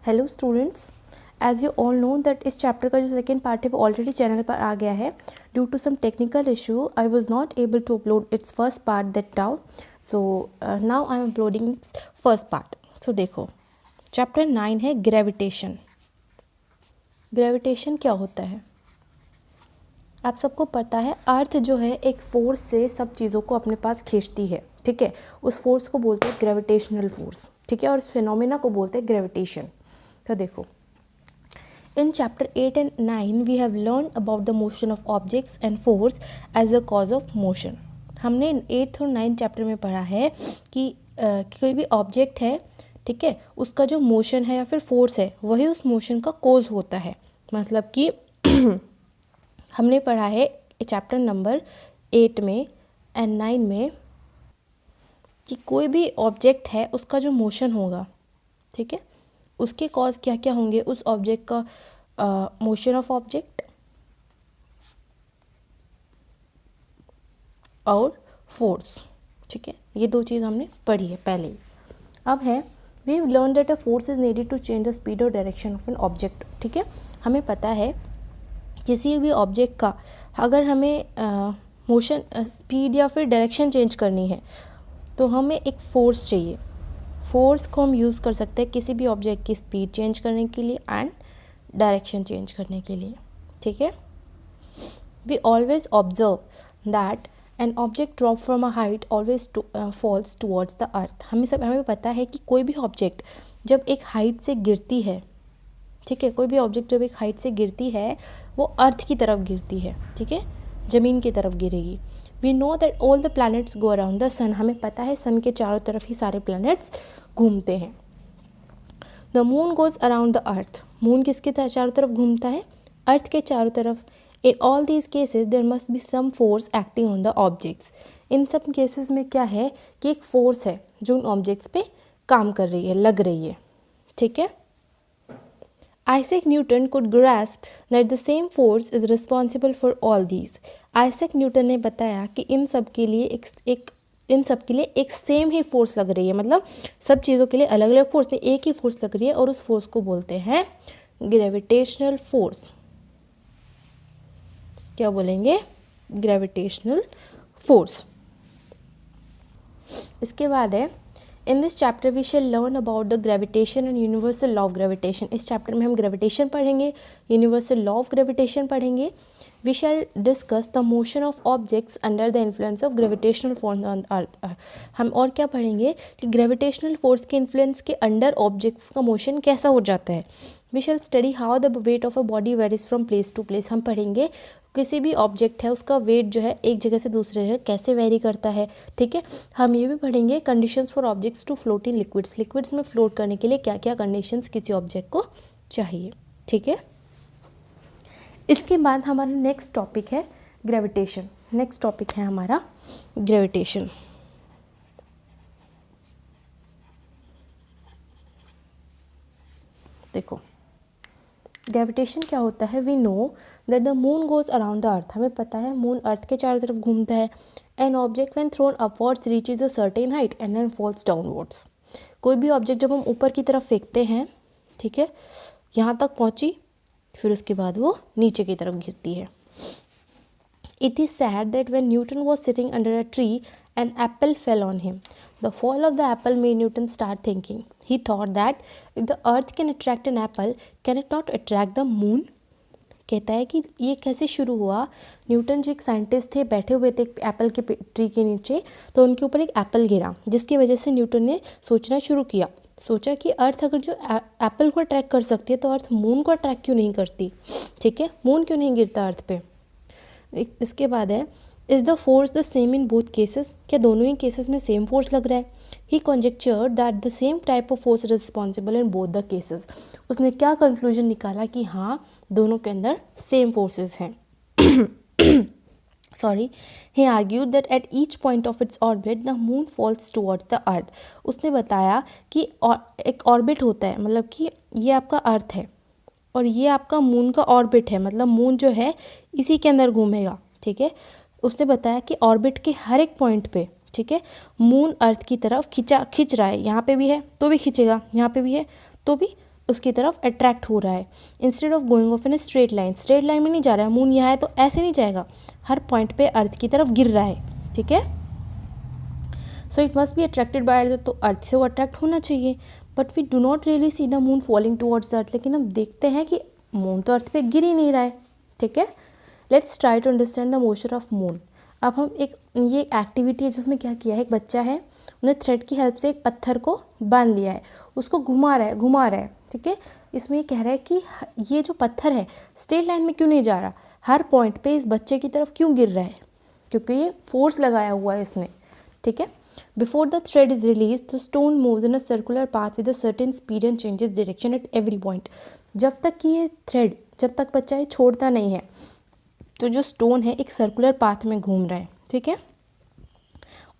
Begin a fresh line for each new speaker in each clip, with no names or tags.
Hello students, as you all know that इस chapter का जो सेकेंड पार्ट है वो ऑलरेडी चैनल पर आ गया है. Due to some technical issue I was not able to upload its first part that now. So now I am uploading its first part. So देखो, चैप्टर 9 है ग्रेविटेशन. ग्रेविटेशन क्या होता है आप सबको पता है. अर्थ जो है एक फोर्स से सब चीज़ों को अपने पास खींचती है. ठीक है, उस फोर्स को बोलते हैं ग्रेविटेशनल फोर्स. ठीक है, और इस फिनोमेना को बोलते हैं ग्रेविटेशन. तो देखो, in chapter 8 and 9 we have learned about the motion of objects and force as the cause of motion. हमने 8th और 9th चैप्टर में पढ़ा है कि कोई भी ऑब्जेक्ट है, ठीक है, उसका जो मोशन है या फिर फोर्स है वही उस मोशन का कॉज होता है. मतलब कि हमने पढ़ा है चैप्टर नंबर 8 में एंड 9 में कि कोई भी ऑब्जेक्ट है उसका जो मोशन होगा, ठीक है, उसके कॉज क्या क्या होंगे. उस ऑब्जेक्ट का मोशन ऑफ ऑब्जेक्ट और फोर्स. ठीक है, ये दो चीज़ हमने पढ़ी है पहले ही. अब है we have learn that a force is needed to change the speed और डायरेक्शन ऑफ एन ऑब्जेक्ट. ठीक है, हमें पता है किसी भी ऑब्जेक्ट का अगर हमें मोशन स्पीड या फिर डायरेक्शन चेंज करनी है तो हमें एक फोर्स चाहिए. फोर्स को हम यूज़ कर सकते हैं किसी भी ऑब्जेक्ट की स्पीड चेंज करने के लिए एंड डायरेक्शन चेंज करने के लिए. ठीक है, we always observe that an object drop from a height always falls towards the earth. हमें पता है कि कोई भी ऑब्जेक्ट जब एक हाइट से गिरती है, ठीक है, कोई भी ऑब्जेक्ट जब एक हाइट से गिरती है वो अर्थ की तरफ गिरती है. ठीक है, ज़मीन की तरफ गिरेगी. We know that all the planets go around the sun. हमें पता है सन के चारों तरफ ही सारे प्लैनेट्स घूमते हैं. The moon goes around the earth. Moon किसके चारों तरफ घूमता है? अर्थ के चारों तरफ. In all these cases there must be some force acting on the objects. इन सब केसेस में क्या है कि एक फोर्स है जो उन ऑब्जेक्ट्स पे काम कर रही है, लग रही है. ठीक है, Isaac Newton could grasp that the same force is responsible for all these. Isaac Newton ने बताया कि इन सब के लिए एक सेम ही फोर्स लग रही है. मतलब सब चीज़ों के लिए अलग अलग फोर्स नहीं, एक ही फोर्स लग रही है और उस फोर्स को बोलते हैं ग्रेविटेशनल फोर्स. क्या बोलेंगे? Gravitational force. इसके बाद है in this chapter we shall learn about the gravitation and universal law of gravitation. इस चैप्टर में हम ग्रेविटेशन पढ़ेंगे, यूनिवर्सल लॉ ऑफ ग्रेविटेशन पढ़ेंगे. We shall discuss the motion of objects under the influence of gravitational force on earth. हम और क्या पढ़ेंगे कि ग्रेविटेशनल फोर्स के इन्फ्लुएंस के अंडर ऑब्जेक्ट्स का मोशन कैसा हो जाता है. We shall study how the weight of a body varies from place to place. हम पढ़ेंगे किसी भी ऑब्जेक्ट है उसका वेट जो है एक जगह से दूसरे जगह कैसे वेरी करता है. ठीक है, हम ये भी पढ़ेंगे conditions for objects to float in liquids. Liquids में फ्लोट करने के लिए क्या क्या कंडीशंस किसी ऑब्जेक्ट को चाहिए. ठीक है, इसके बाद हमारा नेक्स्ट टॉपिक है ग्रेविटेशन. नेक्स्ट टॉपिक है हमारा ग्रेविटेशन. देखो, ग्रेविटेशन क्या होता है. We know that the moon goes around the earth. हमें पता है मून अर्थ के चारों तरफ घूमता है. An object when thrown upwards reaches a certain height and then falls downwards. कोई भी ऑब्जेक्ट जब हम ऊपर की तरफ फेंकते हैं, ठीक है, यहाँ तक पहुँची, फिर उसके बाद वो नीचे की तरफ गिरती है. It is said that when Newton was sitting under a tree an apple fell on him. The fall of the apple made Newton start thinking. He thought that if the earth can attract an apple, can it not attract the moon? कहता है कि ये कैसे शुरू हुआ. Newton जो एक scientist थे, बैठे हुए थे एक एप्पल के ट्री के नीचे, तो उनके ऊपर एक एप्पल गिरा जिसकी वजह से न्यूटन ने सोचना शुरू किया. सोचा कि अर्थ अगर जो एप्पल को अट्रैक्ट कर सकती है तो अर्थ मून को अट्रैक्ट क्यों नहीं करती. ठीक है, मून क्यों नहीं गिरता अर्थ पे. इसके बाद है is the force the same in both cases. क्या दोनों ही केसेस में सेम फोर्स लग रहा है. He conjectured that the same type of force responsible in both the cases. उसने क्या कंक्लूजन निकाला कि हाँ दोनों के अंदर सेम फोर्सेस हैं. Sorry, he argued that at each point of its orbit the moon falls towards the earth. उसने बताया कि एक ऑर्बिट होता है, मतलब कि ये आपका अर्थ है और ये आपका मून का ऑर्बिट है, मतलब मून जो है इसी के अंदर घूमेगा. ठीक है, उसने बताया कि ऑर्बिट के हर एक पॉइंट पे, ठीक है, मून अर्थ की तरफ खिंच रहा है. यहाँ पे भी है तो भी खिंचेगा, यहाँ पे भी है तो भी उसकी तरफ अट्रैक्ट हो रहा है। Instead of going of in straight line, straight line में नहीं जा रहा है, मून यहाँ है तो ऐसे नहीं जाएगा, हर पॉइंट पे अर्थ की तरफ गिर रहा है, ठीक है। So it must be attracted by earth, तो अर्थ से वो अट्रैक्ट होना चाहिए। But we do not really see the moon falling towards the earth, लेकिन हम देखते हैं कि मून तो अर्थ पे गिर ही नहीं रहा है, ठीक है। Let's try to understand the motion of moon. अब हम ये एक्टिविटी है जिसमें क्या किया है, एक बच्चा है, उन्हें थ्रेड की हेल्प से एक पत्थर को बांध लिया है, उसको घुमा रहा है, ठीक है। इसमें ये कह रहा है कि ये जो पत्थर है स्ट्रेट लाइन में क्यों नहीं जा रहा, हर पॉइंट पे इस बच्चे की तरफ क्यों गिर रहा है, क्योंकि ये फोर्स लगाया हुआ है इसने, ठीक है। Before the thread is release the stone moves in a circular path with a certain speed and changes direction at every point. जब तक कि ये थ्रेड, जब तक बच्चा ये छोड़ता नहीं है, तो जो स्टोन है एक सर्कुलर पाथ में घूम रहा है, ठीक है,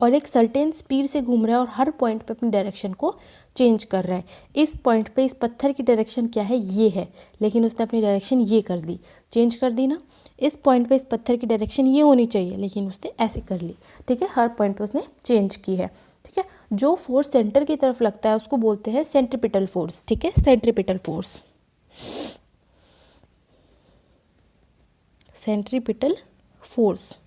और एक सर्टेन स्पीड से घूम रहा है और हर पॉइंट पे अपनी डायरेक्शन को चेंज कर रहा है। इस पॉइंट पे इस पत्थर की डायरेक्शन क्या है, ये है, लेकिन उसने अपनी डायरेक्शन ये कर दी, चेंज कर दी ना। इस पॉइंट पे इस पत्थर की डायरेक्शन ये होनी चाहिए, लेकिन उसने ऐसे कर ली, ठीक है, हर पॉइंट पे उसने चेंज की है, ठीक है। जो फोर्स सेंटर की तरफ लगता है उसको बोलते हैं सेंट्रीपिटल फोर्स, ठीक है, centripetal force, centripetal force.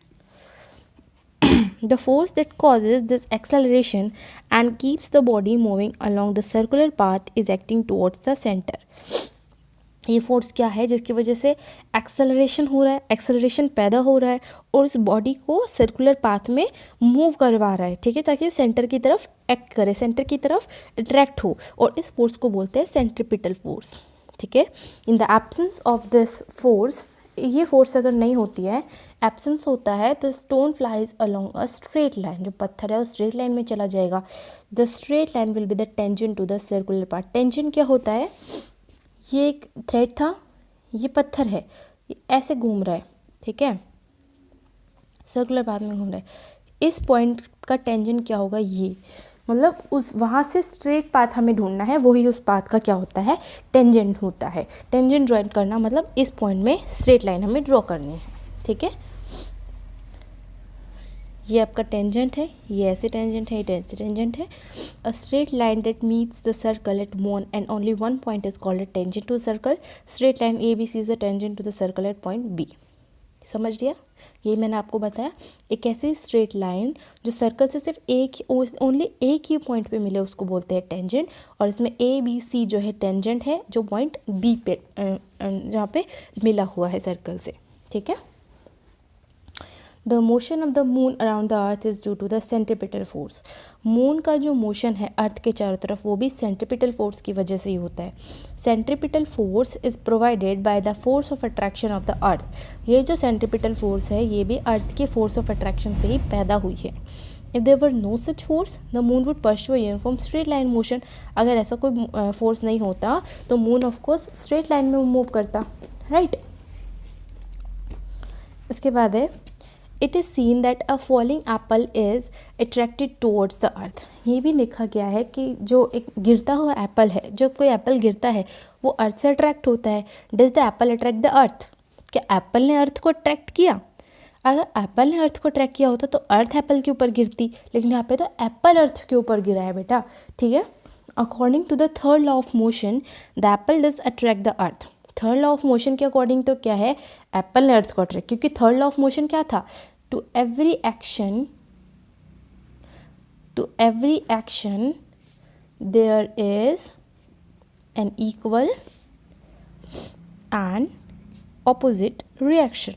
The force that causes this acceleration and keeps the body moving along the circular path is acting towards the center. ये फोर्स क्या है जिसकी वजह से एक्सेलरेशन हो रहा है, एक्सेलरेशन पैदा हो रहा है और उस बॉडी को सर्कुलर पाथ में मूव करवा रहा है, ठीक है, ताकि सेंटर की तरफ एक्ट करे, सेंटर की तरफ अट्रैक्ट हो, और इस फोर्स को बोलते हैं सेंट्रीपिटल फोर्स, ठीक है। In the absence of this force, ये फोर्स अगर नहीं होती है, एब्सेंस होता है, तो stone flies along a straight line, जो पत्थर है वो स्ट्रेट लाइन में चला जाएगा। The straight line will be the tangent to the circular part. Tangent क्या होता है, ये एक थ्रेड था, ये पत्थर है, ये ऐसे घूम रहा है, ठीक है, सर्कुलर पाथ में घूम रहा है। इस पॉइंट का टेंजेंट क्या होगा, ये मतलब उस वहाँ से स्ट्रेट पाथ हमें ढूंढना है, वही उस पाथ का क्या होता है, टेंजेंट होता है। टेंजेंट ड्रॉ करना मतलब इस पॉइंट में स्ट्रेट लाइन हमें ड्रॉ करनी है, ठीक है। ये आपका टेंजेंट है, ये ऐसे टेंजेंट है, ये ऐसे टेंजेंट है। A straight line that meets the circle at one and only one point is called a tangent to circle. Straight line A B C is the tangent to the circle at point B. समझ लिया, ये मैंने आपको बताया। एक ऐसी straight line जो circle से सिर्फ एक, ओनली एक ही पॉइंट पे मिले उसको बोलते हैं टेंजेंट, और इसमें ए बी सी जो है टेंजेंट है, जो पॉइंट बी पे जहाँ पे मिला हुआ है सर्कल से, ठीक है। The motion of the moon around the earth is due to the centripetal force. Moon का जो मोशन है अर्थ के चारों तरफ, वो भी सेंट्रीपिटल फोर्स की वजह से ही होता है। Centripetal force is provided by the force of attraction of the earth. ये जो सेंट्रीपिटल फोर्स है ये भी अर्थ के फोर्स ऑफ अट्रैक्शन से ही पैदा हुई है। If there were no such force the moon would pursue uniform straight line motion. अगर ऐसा कोई फोर्स नहीं होता तो मून ऑफकोर्स स्ट्रेट लाइन में मूव करता, राइट। इसके बाद है it is seen that a falling apple is attracted towards the earth. ये भी लिखा गया है कि जो एक गिरता हुआ एप्पल है, जब कोई एप्पल गिरता है वो अर्थ से अट्रैक्ट होता है। Does the Apple attract the अर्थ? क्या एप्पल ने अर्थ को अट्रैक्ट किया? अगर एप्पल ने अर्थ को अट्रैक्ट किया होता तो अर्थ एप्पल के ऊपर गिरती, लेकिन यहाँ पे तो एप्पल अर्थ के ऊपर गिरा है बेटा, ठीक है। According to the third law of motion the apple does attract the earth. Third law of motion के अकॉर्डिंग तो क्या है, एप्पल ने अर्थ को अट्रैक्ट, क्योंकि थर्ड लॉ ऑफ मोशन क्या था, to every action there is an equal and opposite reaction.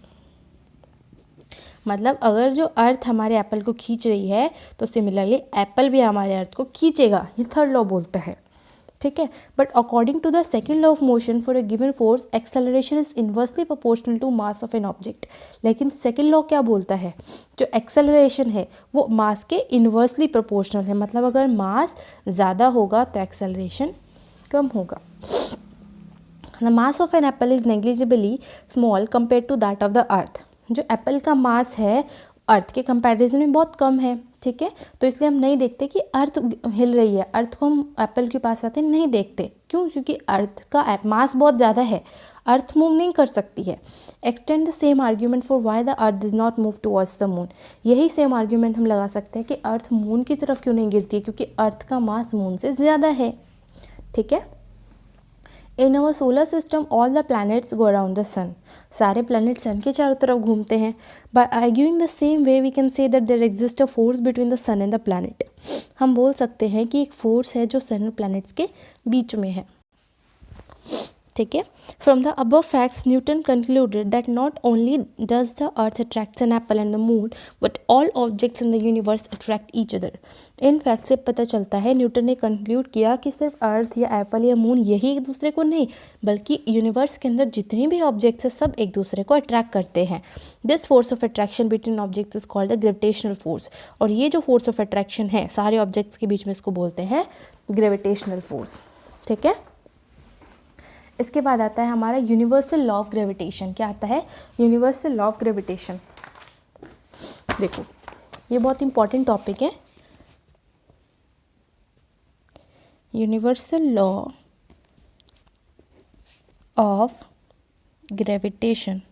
मतलब अगर जो अर्थ हमारे एप्पल को खींच रही है तो सिमिलरली एप्पल भी हमारे अर्थ को खींचेगा, ये थर्ड लॉ बोलता है, ठीक है। But according to the second law of motion for a given force acceleration is inversely proportional to mass of an object. लेकिन सेकेंड लॉ क्या बोलता है, जो एक्सेलरेशन है वो मास के इन्वर्सली प्रोपोर्शनल है। मतलब अगर मास ज़्यादा होगा तो एक्सेलरेशन कम होगा। The mass of an apple is negligibly small compare to that of the earth. जो एप्पल का मास है अर्थ के कंपैरिजन में बहुत कम है, ठीक है। तो इसलिए हम नहीं देखते कि अर्थ हिल रही है, अर्थ को हम एप्पल के पास आते नहीं देखते। क्यों? क्योंकि अर्थ का मास बहुत ज़्यादा है, अर्थ मूव नहीं कर सकती है। Extend the same argument for why the earth does not move towards the moon. यही सेम आर्ग्यूमेंट हम लगा सकते हैं कि अर्थ मून की तरफ क्यों नहीं गिरती है, क्योंकि अर्थ का मास मून से ज़्यादा है, ठीक है। In our solar system all the planets go around the sun, सारे प्लैनेट सन के चारों तरफ घूमते हैं. By arguing the same way we can say that there exist a force between the sun and the planet. हम बोल सकते हैं कि एक फोर्स है जो सन और प्लैनेट्स के बीच में है. ठीक है. From the above facts Newton concluded that not only does the earth attracts an apple and the moon but all objects in the universe attract each other. In fact से पता चलता है, न्यूटन ने कंक्लूड किया कि सिर्फ अर्थ या Apple या मून यही एक दूसरे को नहीं, बल्कि यूनिवर्स के अंदर जितने भी ऑब्जेक्ट्स हैं सब एक दूसरे को अट्रैक्ट करते हैं. This force of attraction between objects is called the gravitational force. और ये जो फोर्स ऑफ अट्रैक्शन है सारे ऑब्जेक्ट्स के बीच में, इसको बोलते हैं ग्रेविटेशनल फोर्स. ठीक है. इसके बाद आता है हमारा यूनिवर्सल लॉ ऑफ ग्रेविटेशन. क्या आता है? Universal law of gravitation. देखो ये बहुत इंपॉर्टेंट टॉपिक है. Universal law of gravitation.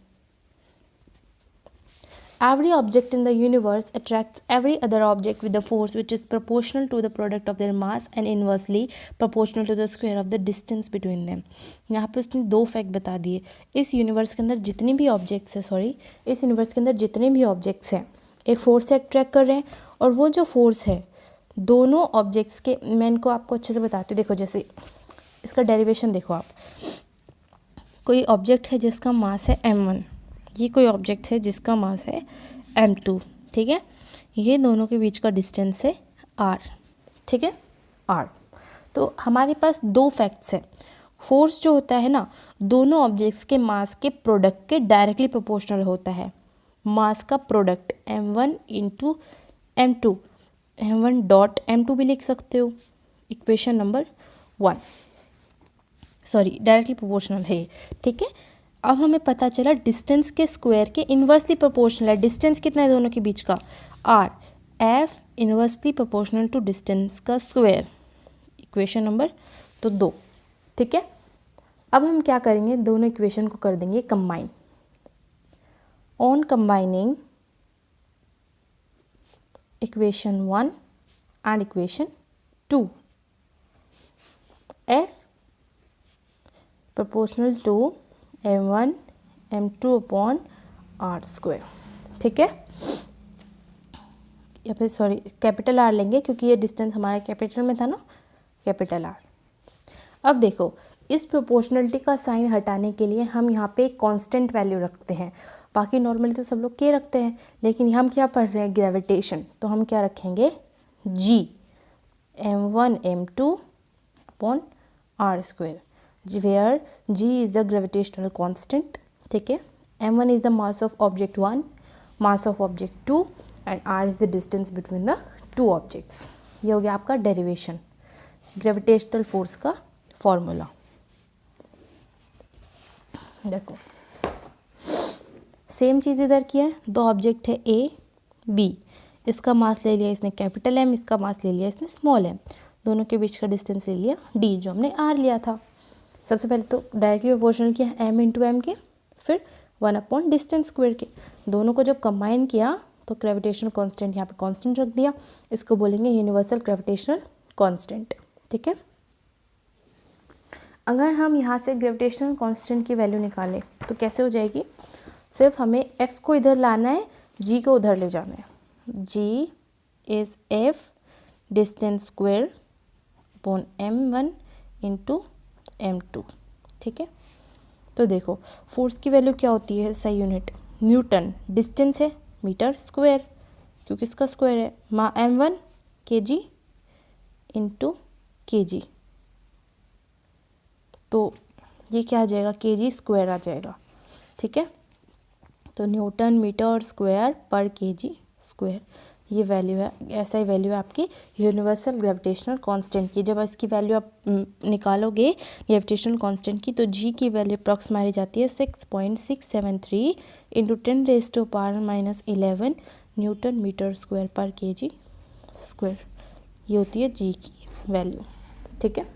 Every object in the universe attracts every other object with a force which is proportional to the product of their mass and inversely proportional to the square of the distance between them. यहाँ पे उसने दो fact बता दिए. इस universe के अंदर जितने भी ऑब्जेक्ट्स हैं इस यूनिवर्स के अंदर जितने भी ऑब्जेक्ट्स हैं एक फोर्स से अट्रैक्ट कर रहे हैं, और वो जो फोर्स है दोनों ऑब्जेक्ट्स के, मैं इनको आपको अच्छे से बताती हूँ. देखो जैसे इसका डेरिवेशन देखो आप. कोई ऑब्जेक्ट है जिसका मास है m1, ये कोई ऑब्जेक्ट है जिसका मास है m2. ठीक है. ये दोनों के बीच का डिस्टेंस है r. ठीक है, r. तो हमारे पास दो फैक्ट्स हैं. फोर्स जो होता है ना दोनों ऑब्जेक्ट्स के मास के प्रोडक्ट के डायरेक्टली प्रोपोर्शनल होता है. मास का product m1 into m2, m1 dot m2 भी लिख सकते हो. Equation number 1, sorry directly proportional है. ठीक है. अब हमें पता चला डिस्टेंस के स्क्वायर के इन्वर्सली प्रोपोर्शनल है. डिस्टेंस कितना है दोनों के बीच का? r. f inversely proportional to distance का स्क्वायर. इक्वेशन नंबर तो 2. ठीक है. अब हम क्या करेंगे, दोनों इक्वेशन को कर देंगे combine. On combining equation 1 and equation 2, f proportional to m1 m2 upon r square. ठीक है. या फिर सॉरी कैपिटल R लेंगे क्योंकि ये डिस्टेंस हमारे कैपिटल में था ना, कैपिटल R. अब देखो इस प्रोपोर्शनलिटी का साइन हटाने के लिए हम यहाँ पे एक कांस्टेंट वैल्यू रखते हैं. बाकी नॉर्मली तो सब लोग के रखते हैं, लेकिन हम क्या पढ़ रहे हैं, ग्रेविटेशन. तो हम क्या रखेंगे, g m1 m2 upon r square, where g is the gravitational constant. ठीक है. m1 is the mass of object 1, mass of object 2 and r is the distance between the two objects. ये हो गया आपका डेरिवेशन, ग्रेविटेशनल फोर्स का formula. देखो same चीज़ इधर किया है. दो ऑब्जेक्ट है a b, इसका मास ले लिया इसने कैपिटल M, इसका मास ले लिया इसने स्मॉल m. दोनों के बीच का डिस्टेंस ले लिया d जो हमने r लिया था. सबसे पहले तो डायरेक्टली प्रोपोर्शनल किया m इंटू एम के, फिर 1 अपॉन डिस्टेंस स्क्वायर के. दोनों को जब कंबाइन किया तो ग्रेविटेशनल कांस्टेंट यहाँ पे कांस्टेंट रख दिया. इसको बोलेंगे यूनिवर्सल ग्रेविटेशनल कांस्टेंट. ठीक है. अगर हम यहाँ से ग्रेविटेशनल कांस्टेंट की वैल्यू निकालें तो कैसे हो जाएगी, सिर्फ हमें f को इधर लाना है, g को उधर ले जाना है. g is f distance square upon m1 into m2. ठीक है. तो देखो फोर्स की वैल्यू क्या होती है, सही यूनिट न्यूटन, डिस्टेंस है मीटर स्क्वायर क्योंकि इसका स्क्वायर है, माँ m1 kg इंटू kg. तो ये क्या आ जाएगा, kg स्क्वायर आ जाएगा. ठीक है. तो न्यूटन मीटर स्क्वायर पर kg स्क्वायर ये वैल्यू है. ऐसा ही वैल्यू है आपकी यूनिवर्सल ग्रेविटेशनल कांस्टेंट की. जब इसकी वैल्यू आप निकालोगे ग्रेविटेशनल कांस्टेंट की, तो जी की वैल्यू अप्रॉक्स मारी जाती है 6.673 इंटू 10⁻⁻11 न्यूटन मीटर स्क्वायर पर kg स्क्वायर. ये होती है जी की वैल्यू. ठीक है.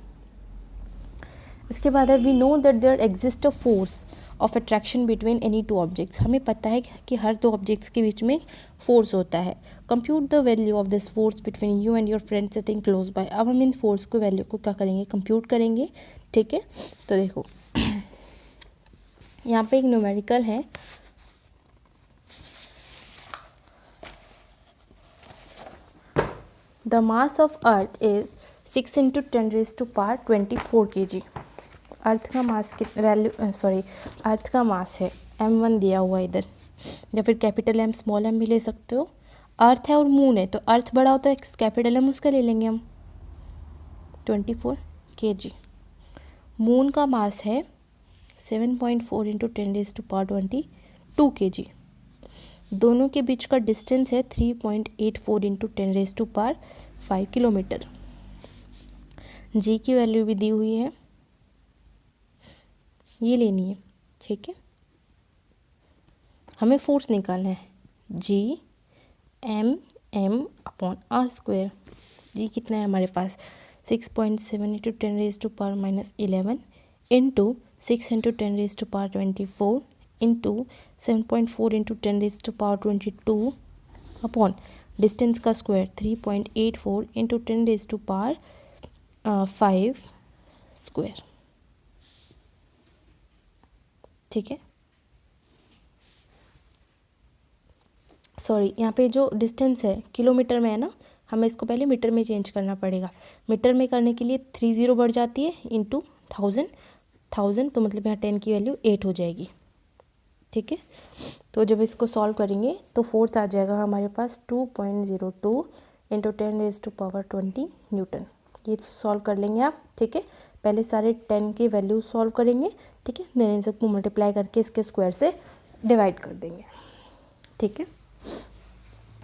इसके बाद है we know that there exist a force of attraction between any two objects. हमें पता है कि हर दो ऑब्जेक्ट्स के बीच में फोर्स होता है. Compute the value of this force between you and your friend sitting close by. अब हम इन फोर्स को वैल्यू को क्या करेंगे, कंप्यूट करेंगे. ठीक है। तो देखो यहाँ पे एक न्यूमेरिकल है, the mass of earth is 6 × 10⁻24 kg। अर्थ का मास की वैल्यू अर्थ का मास है m1 दिया हुआ इधर, या फिर कैपिटल M स्मॉल m भी ले सकते हो। अर्थ है और मून है, तो अर्थ बड़ा होता है कैपिटल M, उसका ले लेंगे हम 24 kg। मून का मास है 7.4 × 10⁻22 kg। दोनों के बीच का डिस्टेंस है 3.84 × 10⁵ किलोमीटर। जी की वैल्यू भी दी हुई है, ये लेनी है, ठीक है। हमें फोर्स निकालना है, G/m/r²। जी कितना है हमारे पास 6.7 × 10⁻11 इंटू 6 × 10⁻24 इंटू 7.4 × 10⁻22 अपॉन डिस्टेंस का स्क्वायर 3.84 × 10⁵ स्क्वायर, ठीक है। सॉरी, यहाँ पे जो डिस्टेंस है किलोमीटर में है ना, हमें इसको पहले मीटर में चेंज करना पड़ेगा। मीटर में करने के लिए 3 0 बढ़ जाती है इंटू 1000, तो मतलब यहाँ 10 की वैल्यू 8 हो जाएगी, ठीक है। तो जब इसको सॉल्व करेंगे तो फोर्थ आ जाएगा हमारे पास 2.02 × 10⁻20 न्यूटन। ये सॉल्व कर लेंगे आप, ठीक है। पहले सारे 10 की वैल्यू सॉल्व करेंगे, ठीक है, देन इन सबको मल्टीप्लाई करके इसके स्क्वायर से डिवाइड कर देंगे, ठीक है।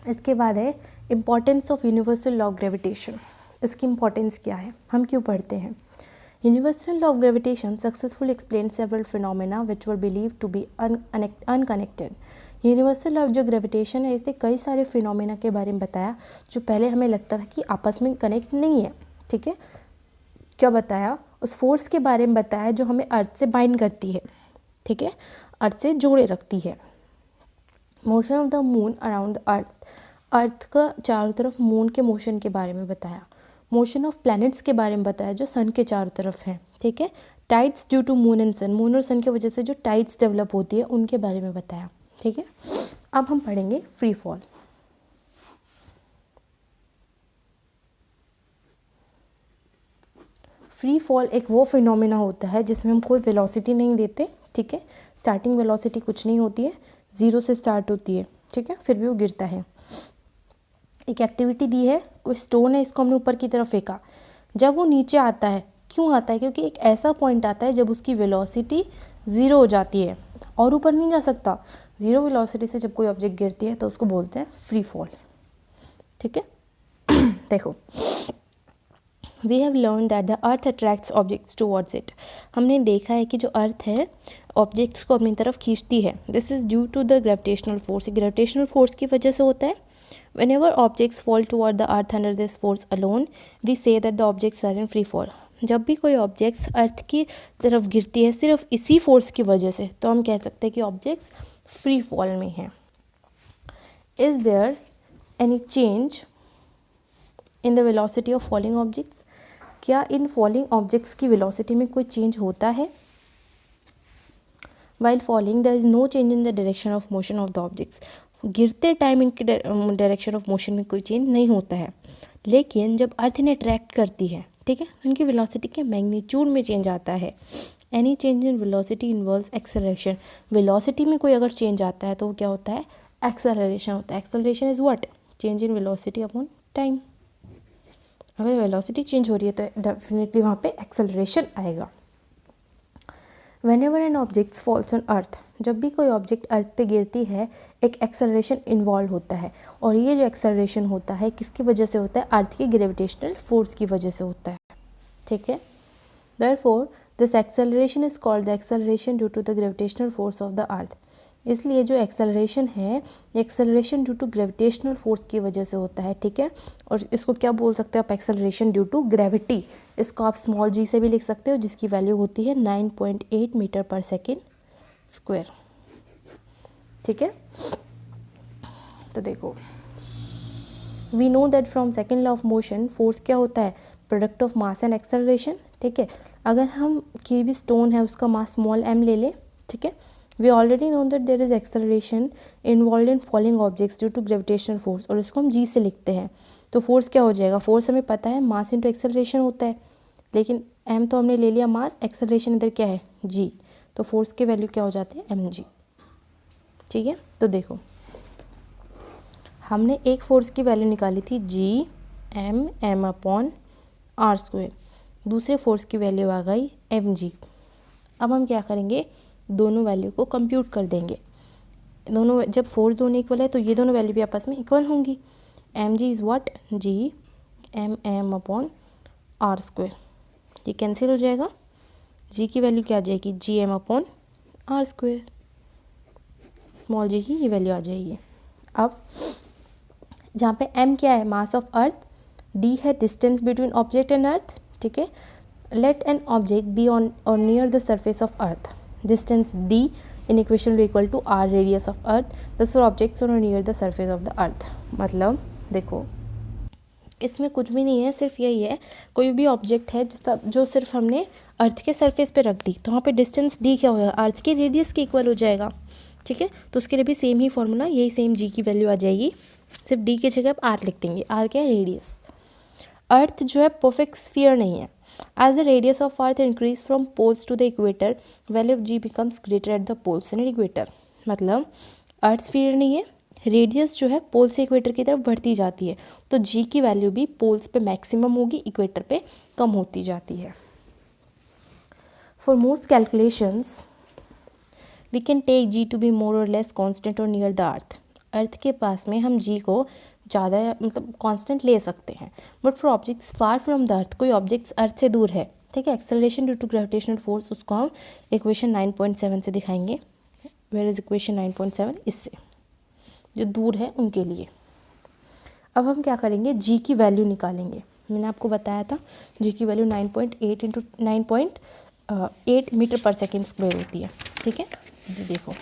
इसके बाद है importance of universal law of gravitation. इसकी इम्पॉर्टेंस क्या है, हम क्यों पढ़ते हैं। Universal law of gravitation successful explain several phenomena which were believe to be unconnected. Universal law of जो ग्रेविटेशन है, इसने कई सारे फिनोमेना के बारे में बताया जो पहले हमें लगता था कि आपस में कनेक्ट नहीं है, ठीक है। क्या बताया, उस फोर्स के बारे में बताया जो हमें अर्थ से बाइंड करती है, ठीक है, अर्थ से जोड़े रखती है। Motion of the moon around the अर्थ का चारों तरफ मून के मोशन के बारे में बताया। मोशन ऑफ प्लैनेट्स के बारे में बताया जो सन के चारों तरफ हैं, ठीक है। Tides due to moon and sun, moon और सन की वजह से जो टाइड्स डेवलप होती है उनके बारे में बताया, ठीक है। अब हम पढ़ेंगे फ्री फॉल। फ्री फॉल एक वो फिनोमेना होता है जिसमें हम कोई वेलोसिटी नहीं देते, ठीक है। स्टार्टिंग वेलोसिटी कुछ नहीं होती है, 0 से स्टार्ट होती है, ठीक है, फिर भी वो गिरता है। एक एक्टिविटी दी है, कोई स्टोन है, इसको हमने ऊपर की तरफ फेंका, जब वो नीचे आता है, क्यों आता है, क्योंकि एक ऐसा पॉइंट आता है जब उसकी वेलोसिटी 0 हो जाती है और ऊपर नहीं जा सकता। 0 वेलोसिटी से जब कोई ऑब्जेक्ट गिरती है तो उसको बोलते हैं फ्री फॉल, ठीक है। देखो, we have learn that the earth attracts objects towards it. हमने देखा है कि जो अर्थ है ऑब्जेक्ट्स को अपनी तरफ खींचती है। This is due to the gravitational force, gravitational force की वजह से होता है। Whenever objects fall toward the earth under this force alone, we say that the objects are in free fall. जब भी कोई ऑब्जेक्ट्स अर्थ की तरफ गिरती है सिर्फ इसी फोर्स की वजह से, तो हम कह सकते हैं कि ऑब्जेक्ट्स फ्री फॉल में हैं। Is there any change in the velocity of falling objects, क्या इन फॉलिंग ऑब्जेक्ट्स की वेलोसिटी में कोई चेंज होता है। While falling, there is no change in the direction of motion of the objects. गिरते टाइम इनकी डायरेक्शन ऑफ मोशन में कोई चेंज नहीं होता है, लेकिन जब अर्थ इन्हें अट्रैक्ट करती है, ठीक है, उनकी वेलोसिटी के मैग्नीट्यूड में चेंज आता है। Any change in velocity involves acceleration. Velocity में कोई अगर चेंज आता है तो वो क्या होता है, एक्सेलरेशन होता है। Acceleration is what, change in velocity upon time. अगर वेलोसिटी चेंज हो रही है तो डेफिनेटली वहाँ पे एक्सेलरेशन आएगा। Whenever an object falls on earth, जब भी कोई ऑब्जेक्ट अर्थ पे गिरती है एक एक्सेलरेशन इन्वॉल्व होता है, और ये जो एक्सेलरेशन होता है किसकी वजह से होता है, अर्थ की ग्रेविटेशनल फोर्स की वजह से होता है, ठीक है। Therefore, this acceleration is called the acceleration due to the gravitational force of the earth. इसलिए जो एक्सेलरेशन है ये acceleration due to gravitational force की वजह से होता है, ठीक है। और इसको क्या बोल सकते हो आप, एक्सेलरेशन ड्यू टू ग्रेविटी। इसको आप स्मॉल जी से भी लिख सकते हो, जिसकी वैल्यू होती है 9.8 मीटर पर सेकेंड स्क्वायर, ठीक है। तो देखो, we know that from second law of motion force क्या होता है, product of mass and acceleration, ठीक है। अगर हम कोई भी स्टोन है उसका मास स्मॉल m ले लें, ठीक है, we already know that there is acceleration involve in falling objects due to gravitational force, और इसको हम g से लिखते हैं। तो फोर्स क्या हो जाएगा, फोर्स हमें पता है मास इंटू एक्सेलरेशन होता है, लेकिन m तो हमने ले लिया मास, एक्सेलरेशन इधर क्या है g, तो फोर्स की वैल्यू क्या हो जाती है mg, ठीक है। तो देखो हमने एक फोर्स की वैल्यू निकाली थी g m upon r square, दूसरे फोर्स की वैल्यू आ गई mg। अब हम क्या करेंगे, दोनों वैल्यू को कंप्यूट कर देंगे। दोनों जब फोर्स दोनों इक्वल है तो ये दोनों वैल्यू भी आपस में इक्वल होंगी। mg is what, g m upon r square, ये कैंसिल हो जाएगा, g की वैल्यू क्या आ जाएगी, g m upon r square, small g की ये वैल्यू आ जाएगी। अब जहाँ पे m क्या है, मास ऑफ अर्थ, d है distance between object and earth, ठीक है। Let an object be on or near the surface of earth, distance d in equation equal to r radius of earth, this for objects on near the surface of the earth. मतलब देखो इसमें कुछ भी नहीं है, सिर्फ यही है, कोई भी ऑब्जेक्ट है जो सिर्फ हमने अर्थ के सरफेस पे रख दी, तो वहाँ पे डिस्टेंस d क्या होगा, अर्थ के रेडियस के इक्वल हो जाएगा, ठीक है। तो उसके लिए भी सेम ही फॉर्मूला, यही सेम g की वैल्यू आ जाएगी, सिर्फ d की जगह आप r लिख देंगे, r क्या है रेडियस। अर्थ जो है परफेक्ट स्फीयर नहीं है। As the radius of earth increase from poles to the equator, value of g becomes greater at the poles and equator. मतलब अर्थ स्फीयर नहीं है, रेडियस जो है पोल से इक्वेटर की तरफ बढ़ती जाती है, तो जी की वैल्यू भी पोल्स पे मैक्सिमम होगी, इक्वेटर पे कम होती जाती है। For most calculations we can take g to be more or less constant or near the earth. Earth के पास में हम जी को ज़्यादा मतलब कांस्टेंट ले सकते हैं, but for objects far from the earth, कोई ऑब्जेक्ट्स अर्थ से दूर है, ठीक है, acceleration due to gravitational force, उसको हम इक्वेशन 9.7 से दिखाएंगे। वेयर इज इक्वेशन 9.7, इससे जो दूर है उनके लिए। अब हम क्या करेंगे, जी की वैल्यू निकालेंगे। मैंने आपको बताया था जी की वैल्यू 9.8 इंटू 9.8 मीटर पर सेकेंड स्क्वायर होती है, ठीक है। देखो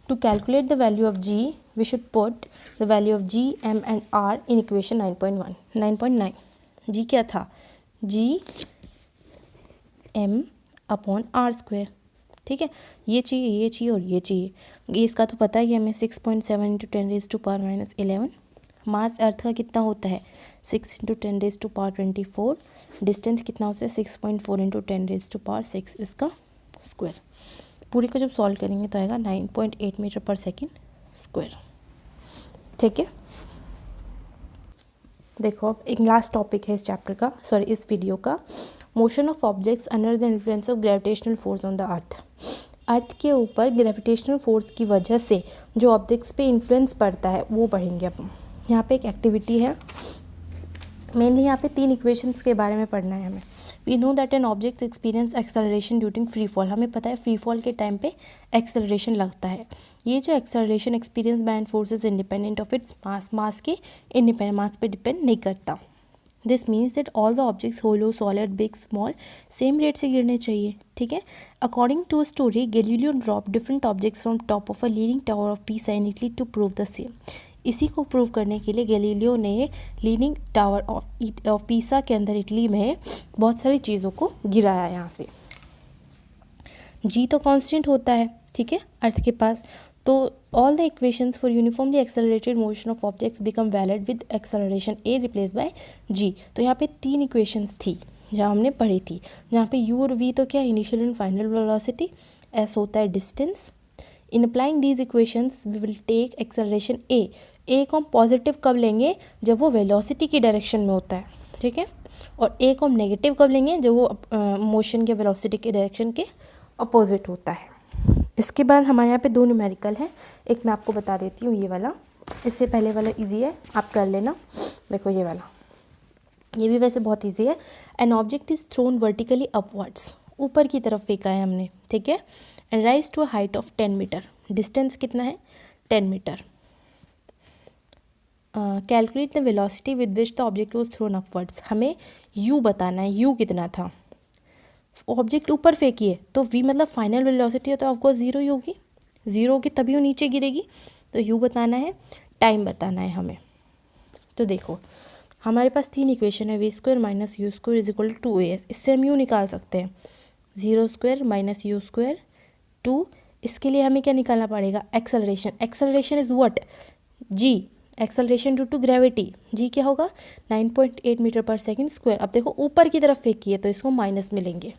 to calculate the value of g we should put the value of g m and r in equation 9.9। g क्या था, g m upon r square, ठीक है। ये चाहिए और ये चाहिए, ये इसका तो पता ही है हमें 6.7 इंटू 10⁻⁻11। मास अर्थ का कितना होता है 6 इंटू 10⁻24, डिस्टेंस कितना होता है 6.4 इंटू 10⁻6 इसका स्क्वायर। पूरी को जब सॉल्व करेंगे तो आएगा 9.8 मीटर पर सेकेंड स्क्वायर, ठीक है। देखो अब एक लास्ट टॉपिक है इस चैप्टर का, सॉरी इस वीडियो का, motion of objects under the influence of gravitational force on the earth. Earth के ऊपर ग्रेविटेशनल फोर्स की वजह से जो ऑब्जेक्ट्स पे इन्फ्लुएंस पड़ता है वो पढ़ेंगे अपन। यहाँ पे एक एक्टिविटी है, मेनली यहाँ पे 3 इक्वेशंस के बारे में पढ़ना है हमें। We know that an object experience acceleration during free fall, हमें पता है फ्री फॉल के टाइम पे एक्सेलरेशन लगता है। ये जो acceleration experience by an force is independent of its mass, mass के इंडिपेंडेंट मास पे डिपेंड नहीं करता। This means that all the objects hollow solid big small same rate से गिरने चाहिए, ठीक है। According to story Galileo drop different objects from top of a leaning tower of Pisa in Italy to prove the same. इसी को prove करने के लिए गैलीलियो ने लीनिंग टावर ऑफ पीसा के अंदर इटली में बहुत सारी चीज़ों को गिराया यहाँ से। जी तो कांस्टेंट होता है, ठीक है, अर्थ के पास, तो all the equations for uniformly accelerated motion of objects become valid with acceleration a replace by g. तो यहाँ पे 3 इक्वेशंस थी जहाँ हमने पढ़ी थी, जहाँ पे यू और वी तो क्या initial and final velocity, s होता है distance. In applying these equations we will take acceleration a को हम पॉजिटिव कब लेंगे, जब वो वेलोसिटी की डायरेक्शन में होता है, ठीक है, और ए को हम नेगेटिव कब लेंगे, जब वो मोशन के वेलोसिटी के डायरेक्शन के अपोजिट होता है। इसके बाद हमारे यहाँ पे 2 न्यूमेरिकल हैं, एक मैं आपको बता देती हूँ, ये वाला, इससे पहले वाला इजी है, आप कर लेना। देखो ये वाला, ये भी वैसे बहुत इजी है। An object is thrown vertically upwards, ऊपर की तरफ फेंका है हमने, ठीक है, and rise to a height of 10 metre, distance कितना है 10 metre. Calculate the velocity with which the object was thrown upwards, हमें यू बताना है, यू कितना था। ऑब्जेक्ट ऊपर फेंकिए तो वी मतलब फाइनल वेलोसिटी तो ऑफकोर्स 0 ही होगी, 0 होगी तभी वो नीचे गिरेगी, तो यू बताना है, टाइम बताना है हमें। तो देखो हमारे पास 3 इक्वेशन है, v² minus u square is equal to 2as। इससे हम यू निकाल सकते हैं, 0² माइनस यू स्क्वायर 2। इसके लिए हमें क्या निकालना पड़ेगा, acceleration. Acceleration is what, g, acceleration due to gravity. g क्या होगा, 9.8 मीटर पर सेकेंड स्क्वायर। अब देखो ऊपर की तरफ फेंकी है तो इसको माइनस मिलेंगे,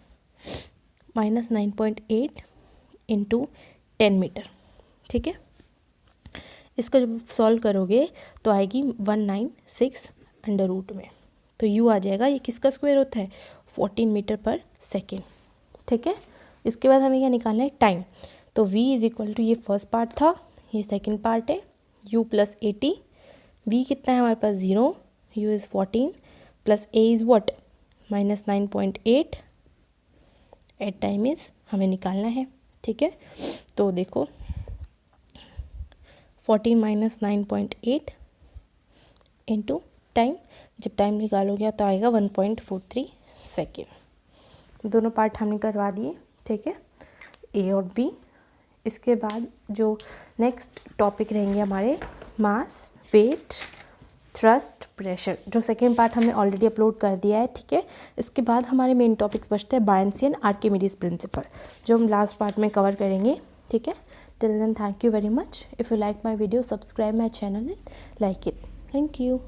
माइनस 9.8 इंटू 10 मीटर। ठीक है, इसका जब सॉल्व करोगे तो आएगी 196 अंडर रूट में, तो u आ जाएगा। ये किसका स्क्वायर होता है, 14 मीटर पर सेकेंड। ठीक है, इसके बाद हमें क्या निकालना है, टाइम। तो v इज इक्वल टू, ये फर्स्ट पार्ट था, ये सेकेंड पार्ट है, u प्लस 80। v कितना है हमारे पास 0, u is 14 plus a is what, minus 9.8 at time is हमें निकालना है। ठीक है, तो देखो 14 माइनस 9.8 इंटू टाइम, जब टाइम निकालोगे तो आएगा 1.43 सेकेंड। दोनों पार्ट हमने करवा दिए। ठीक है, ए और बी। इसके बाद जो नेक्स्ट टॉपिक रहेंगे हमारे, मास, वेट, थ्रस्ट, प्रेशर। जो सेकेंड पार्ट हमने ऑलरेडी अपलोड कर दिया है। ठीक है, इसके बाद हमारे मेन टॉपिक्स बचते हैं बायन्सी एंड आर्किमिडीज प्रिंसिपल, जो हम लास्ट पार्ट में कवर करेंगे। ठीक है, till then thank you very much. If you like my video, subscribe my channel and like it. Thank you.